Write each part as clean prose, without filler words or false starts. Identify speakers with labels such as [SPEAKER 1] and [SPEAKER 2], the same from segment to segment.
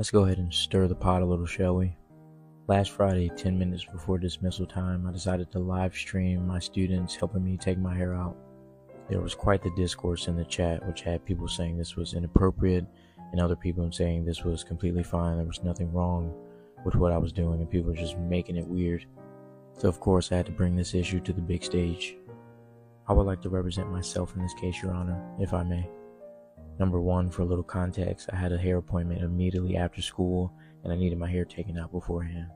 [SPEAKER 1] Let's go ahead and stir the pot a little, shall we? Last Friday, 10 minutes before dismissal time, I decided to live stream my students helping me take my hair out. There was quite the discourse in the chat, which had people saying this was inappropriate and other people saying this was completely fine. There was nothing wrong with what I was doing and people were just making it weird. So of course I had to bring this issue to the big stage. I would like to represent myself in this case, Your Honor, if I may. Number one, for a little context, I had a hair appointment immediately after school and I needed my hair taken out beforehand.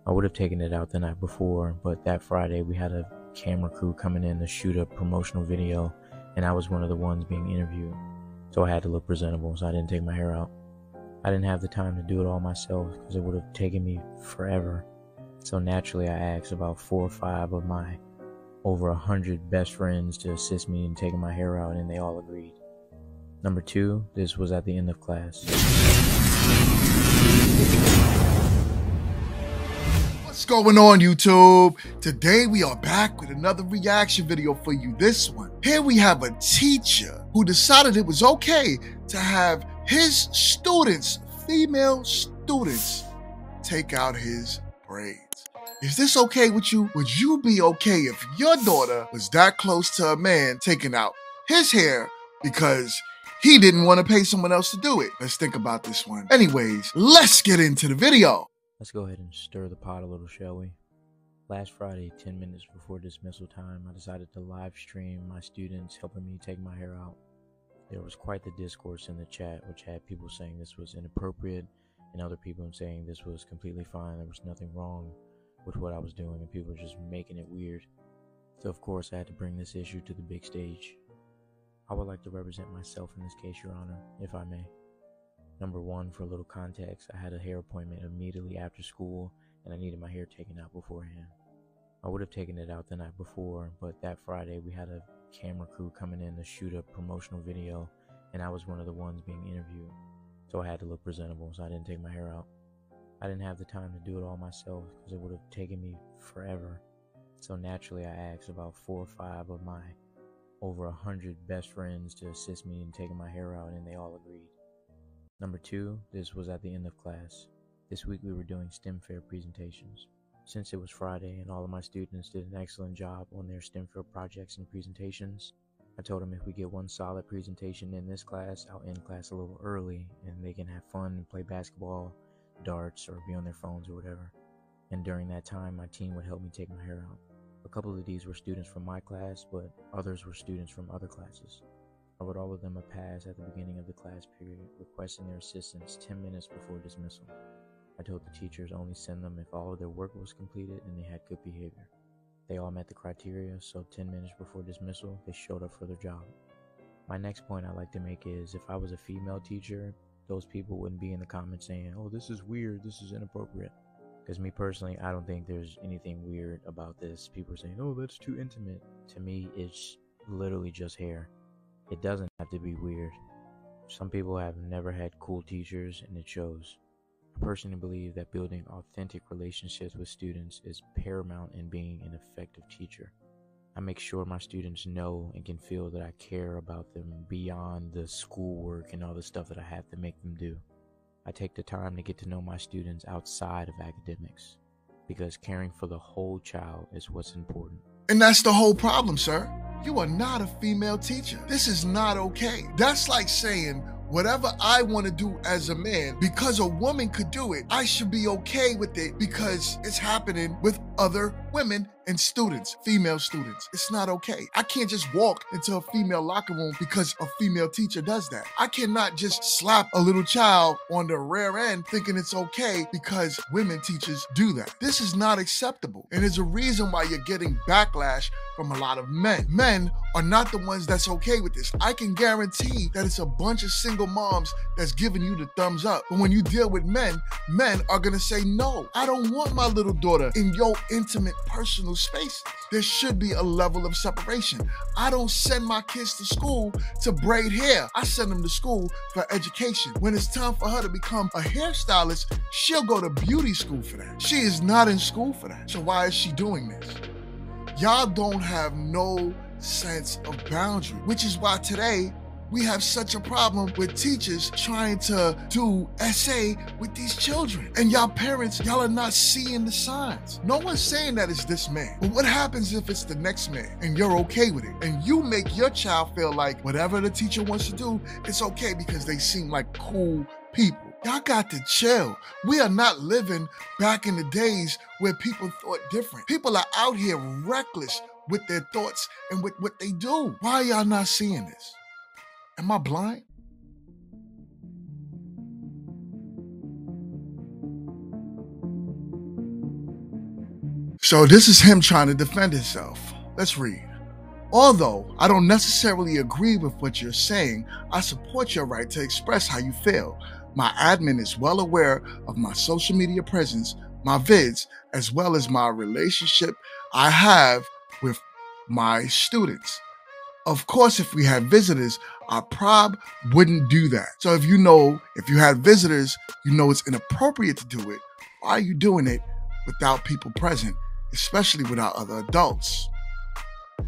[SPEAKER 1] I would have taken it out the night before, but that Friday we had a camera crew coming in to shoot a promotional video and I was one of the ones being interviewed. So I had to look presentable, so I didn't take my hair out. I didn't have the time to do it all myself because it would have taken me forever. So naturally I asked about 4 or 5 of my over 100 best friends to assist me in taking my hair out and they all agreed. Number two, this was at the end of class.
[SPEAKER 2] What's going on, YouTube? Today we are back with another reaction video for you. This one. Here we have a teacher who decided it was okay to have his students, female students, take out his braids. Is this okay with you? Would you be okay if your daughter was that close to a man taking out his hair because he didn't want to pay someone else to do it? Let's think about this one. Anyways, let's get into the video.
[SPEAKER 1] Let's go ahead and stir the pot a little, shall we? Last Friday, 10 minutes before dismissal time, I decided to live stream my students helping me take my hair out. There was quite the discourse in the chat, which had people saying this was inappropriate and other people saying this was completely fine. There was nothing wrong with what I was doing and people were just making it weird. So of course I had to bring this issue to the big stage. I would like to represent myself in this case, Your Honor, if I may. Number one, for a little context, I had a hair appointment immediately after school and I needed my hair taken out beforehand. I would have taken it out the night before, but that Friday we had a camera crew coming in to shoot a promotional video and I was one of the ones being interviewed. So I had to look presentable, so I didn't take my hair out. I didn't have the time to do it all myself because it would have taken me forever. So naturally I asked about 4 or 5 of my over 100 best friends to assist me in taking my hair out and they all agreed. Number two, this was at the end of class. This week we were doing STEM fair presentations. Since it was Friday and all of my students did an excellent job on their STEM fair projects and presentations, I told them if we get one solid presentation in this class, I'll end class a little early and they can have fun and play basketball, darts, or be on their phones or whatever. And during that time, my team would help me take my hair out. A couple of these were students from my class, but others were students from other classes. I wrote all of them a pass at the beginning of the class period, requesting their assistance 10 minutes before dismissal. I told the teachers only send them if all of their work was completed and they had good behavior. They all met the criteria, so 10 minutes before dismissal, they showed up for their job. My next point I'd like to make is, if I was a female teacher, those people wouldn't be in the comments saying, oh, this is weird, this is inappropriate. Because me personally, I don't think there's anything weird about this. People are saying, oh, that's too intimate. To me, it's literally just hair. It doesn't have to be weird. Some people have never had cool teachers and it shows. I personally believe that building authentic relationships with students is paramount in being an effective teacher. I make sure my students know and can feel that I care about them beyond the schoolwork and all the stuff that I have to make them do. I take the time to get to know my students outside of academics because caring for the whole child is what's important.
[SPEAKER 2] And that's the whole problem, sir. You are not a female teacher. This is not okay. That's like saying, whatever I want to do as a man, because a woman could do it, I should be okay with it because it's happening with other women and students, female students. It's not okay. I can't just walk into a female locker room because a female teacher does that. I cannot just slap a little child on the rear end thinking it's okay because women teachers do that. This is not acceptable. And there's a reason why you're getting backlash from a lot of men. Men are not the ones that's okay with this. I can guarantee that it's a bunch of single moms that's giving you the thumbs up. But when you deal with men, men are gonna say, no, I don't want my little daughter in your intimate personal spaces. There should be a level of separation. I don't send my kids to school to braid hair. I send them to school for education. When it's time for her to become a hairstylist, she'll go to beauty school for that. She is not in school for that. So why is she doing this? Y'all don't have no sense of boundary, which is why today We have such a problem with teachers trying to do essay with these children. And y'all parents, y'all are not seeing the signs. No one's saying that it's this man. But what happens if it's the next man and you're okay with it? And you make your child feel like whatever the teacher wants to do, it's okay because they seem like cool people. Y'all got to chill. We are not living back in the days where people thought different. People are out here reckless with their thoughts and with what they do. Why are y'all not seeing this? Am I blind? So this is him trying to defend himself. Let's read. Although I don't necessarily agree with what you're saying, I support your right to express how you feel. My admin is well aware of my social media presence, my vids, as well as my relationship I have with my students. Of course, if we had visitors, our prob wouldn't do that. So if you had visitors, you know it's inappropriate to do it. Why are you doing it without people present, especially without other adults?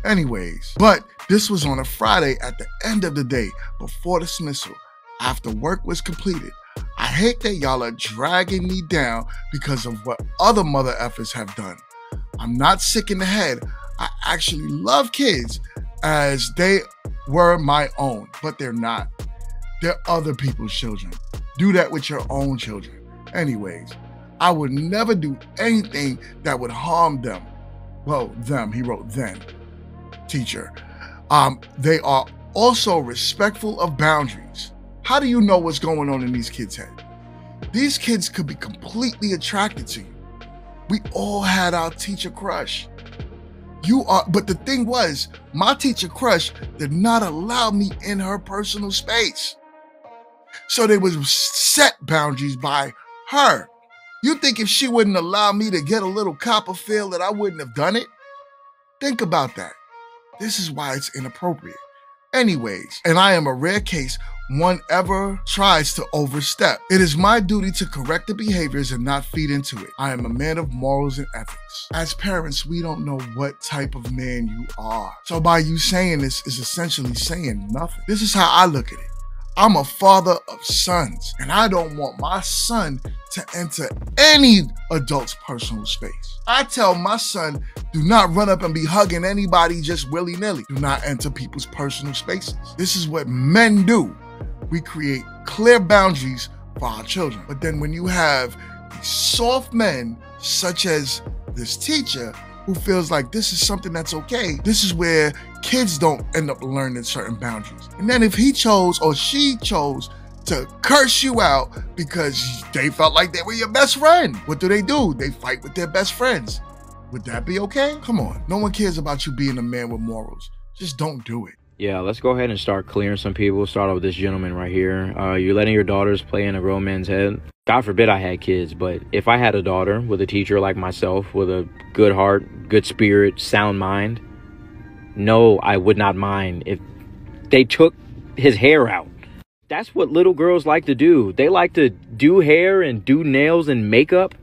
[SPEAKER 2] Anyways, but this was on a Friday at the end of the day, before dismissal, after work was completed. I hate that y'all are dragging me down because of what other mother effers have done. I'm not sick in the head. I actually love kids as they were my own, but they're not. They're other people's children. Do that with your own children. Anyways, I would never do anything that would harm them. Well, them, he wrote then, teacher. They are also respectful of boundaries. How do you know what's going on in these kids' heads? These kids could be completely attracted to you. We all had our teacher crush. But the thing was, my teacher crush did not allow me in her personal space. So they was set boundaries by her. You think if she wouldn't allow me to get a little Copperfield that I wouldn't have done it? Think about that. This is why it's inappropriate. Anyways, and I am a rare case one ever tries to overstep. It is my duty to correct the behaviors and not feed into it. I am a man of morals and ethics. As parents, we don't know what type of man you are. So by you saying this is essentially saying nothing. This is how I look at it. I'm a father of sons, and I don't want my son to enter any adult's personal space. I tell my son, do not run up and be hugging anybody just willy-nilly. Do not enter people's personal spaces. This is what men do. We create clear boundaries for our children. But then when you have these soft men, such as this teacher, who feels like this is something that's okay, this is where kids don't end up learning certain boundaries. And then if he chose or she chose to curse you out because they felt like they were your best friend, what do? They fight with their best friends. Would that be okay? Come on, no one cares about you being a man with morals. Just don't do it.
[SPEAKER 1] Yeah, let's go ahead and start clearing some people. Start off with this gentleman right here. You're letting your daughters play in a grown man's head. God forbid I had kids, but if I had a daughter with a teacher like myself, with a good heart, good spirit, sound mind, no, I would not mind if they took his hair out. That's what little girls like to do. They like to do hair and do nails and makeup.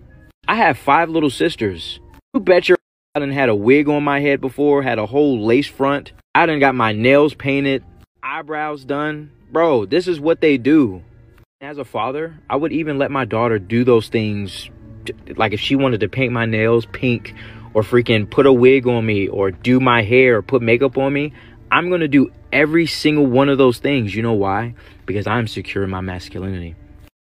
[SPEAKER 1] I have 5 little sisters. You bet your I done had a wig on my head before, had a whole lace front. I done got my nails painted, eyebrows done. Bro, this is what they do. As a father, I would even let my daughter do those things. Like if she wanted to paint my nails pink or freaking put a wig on me or do my hair or put makeup on me, I'm going to do every single one of those things. You know why? Because I'm secure in my masculinity.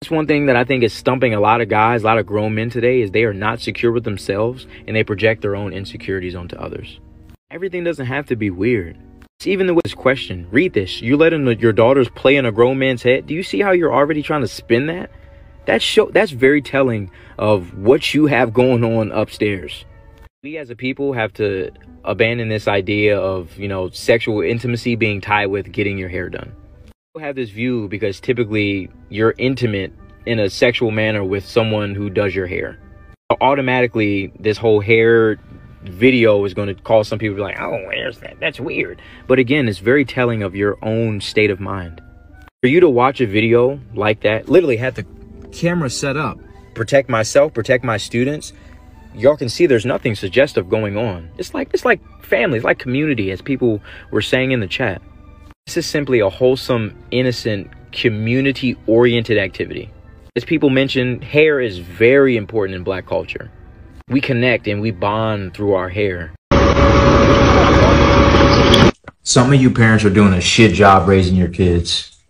[SPEAKER 1] That's one thing that I think is stumping a lot of guys, a lot of grown men today, is they are not secure with themselves and they project their own insecurities onto others. Everything doesn't have to be weird. It's even with this question. Read this. You letting your daughters play in a grown man's head. Do you see how you're already trying to spin that? That's very telling of what you have going on upstairs. We as a people have to abandon this idea of, sexual intimacy being tied with getting your hair done. People have this view because typically you're intimate in a sexual manner with someone who does your hair. Automatically, this whole hair video is going to cause some people to be like, oh, where's that? That's weird. But again, it's very telling of your own state of mind. For you to watch a video like that, literally had the camera set up, protect myself, protect my students. Y'all can see there's nothing suggestive going on. It's like family, it's like community, as people were saying in the chat. This is simply a wholesome, innocent, community-oriented activity. As people mentioned, hair is very important in Black culture. We connect and we bond through our hair. Some of you parents are doing a shit job raising your kids.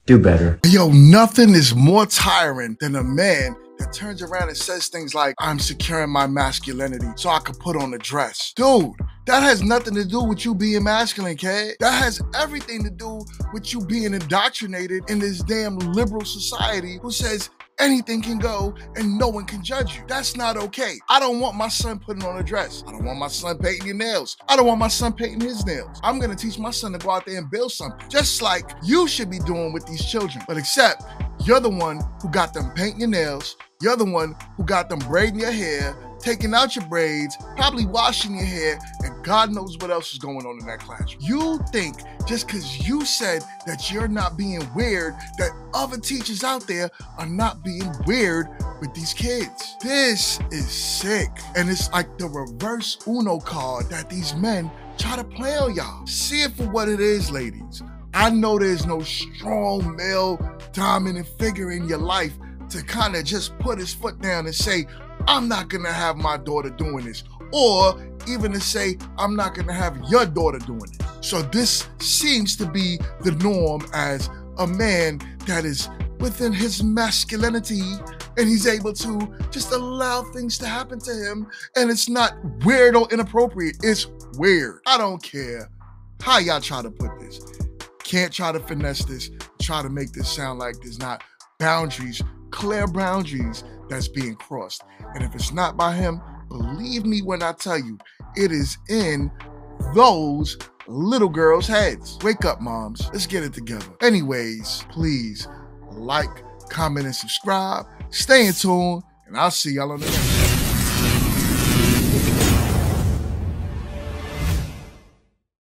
[SPEAKER 1] Do better.
[SPEAKER 2] Yo, nothing is more tiring than a man that turns around and says things like, I'm securing my masculinity so I could put on a dress. Dude, that has nothing to do with you being masculine, kid. That has everything to do with you being indoctrinated in this damn liberal society who says anything can go and no one can judge you. That's not okay. I don't want my son putting on a dress. I don't want my son painting your nails. I don't want my son painting his nails. I'm gonna teach my son to go out there and build something, just like you should be doing with these children. But except you're the one who got them painting your nails. You're the one who got them braiding your hair, taking out your braids, probably washing your hair, and God knows what else is going on in that classroom. You think just because you said that you're not being weird, that other teachers out there are not being weird with these kids. This is sick. And it's like the reverse Uno card that these men try to play on y'all. See it for what it is, ladies. I know there's no strong male dominant figure in your life to kind of just put his foot down and say, I'm not gonna have my daughter doing this. Or even to say, I'm not gonna have your daughter doing it. So this seems to be the norm as a man that is within his masculinity and he's able to just allow things to happen to him. And it's not weird or inappropriate, it's weird. I don't care how y'all try to put this. Can't try to finesse this, try to make this sound like there's not boundaries, clear boundaries that's being crossed. And if it's not by him, believe me when I tell you, it is in those little girls' heads. Wake up, moms. Let's get it together. Anyways, please like, comment, and subscribe. Stay in tune, and I'll see y'all on the next one.